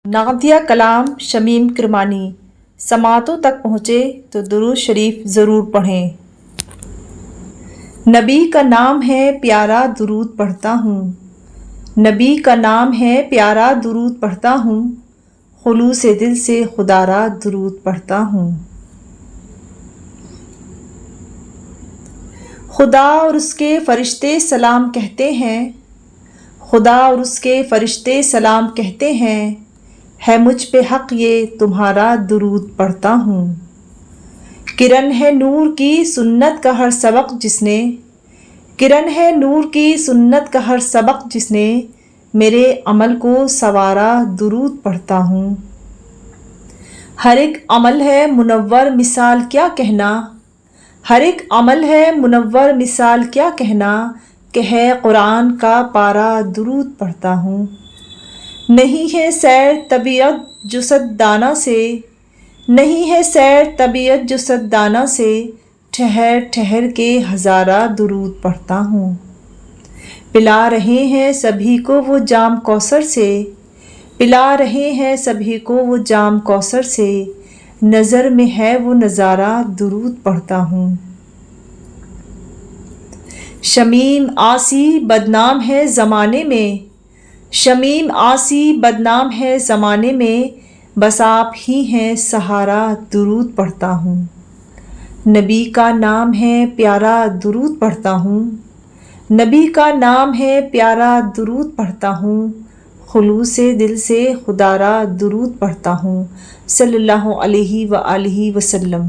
نعتیہ کلام شمیم کرمانی سماعتوں تک پہنچے تو درود شریف ضرور پڑھیں۔ نبی کا نام ہے پیارا درود پڑھتا ہوں، نبی کا نام ہے پیارا درود پڑھتا ہوں، خلوص دل سے خدا را درود پڑھتا ہوں۔ خدا اور اس کے فرشتے سلام کہتے ہیں، خدا اور اس کے فرشتے سلام کہتے ہیں، ہے مجھ پہ حق یہ تمہارا درود پڑھتا ہوں۔ کرن ہے نور کی سنت کا ہر سبق جس نے، کرن ہے نور کی سنت کا ہر سبق جس نے، میرے عمل کو سنوارا درود پڑھتا ہوں۔ ہر ایک عمل ہے منور مثال کیا کہنا، ہر ایک عمل ہے منور مثال کیا کہنا، کہ ہے قرآن کا پارا درود پڑھتا ہوں۔ نہیں ہے سیر طبیعت جسد دانہ سے، نہیں ہے سیر طبیعت جسد دانہ سے، ٹھہر ٹھہر کے ہزارہ درود پڑھتا ہوں۔ پلا رہے ہیں سبھی کو وہ جام کوثر سے، پلا رہے ہیں سبھی کو وہ جام کوثر سے، نظر میں ہے وہ نظارہ درود پڑھتا ہوں۔ شمیم عاصی بدنام ہے زمانے میں، شمیم عاصی بدنام ہے زمانے میں، بس آپ ہی ہیں سہارا درود پڑھتا ہوں۔ نبی کا نام ہے پیارا درود پڑھتا ہوں، نبی کا نام ہے پیارا درود پڑھتا ہوں، خلوص دل سے خدا را درود پڑھتا ہوں، صلی اللہ علیہ وآلہ وسلم۔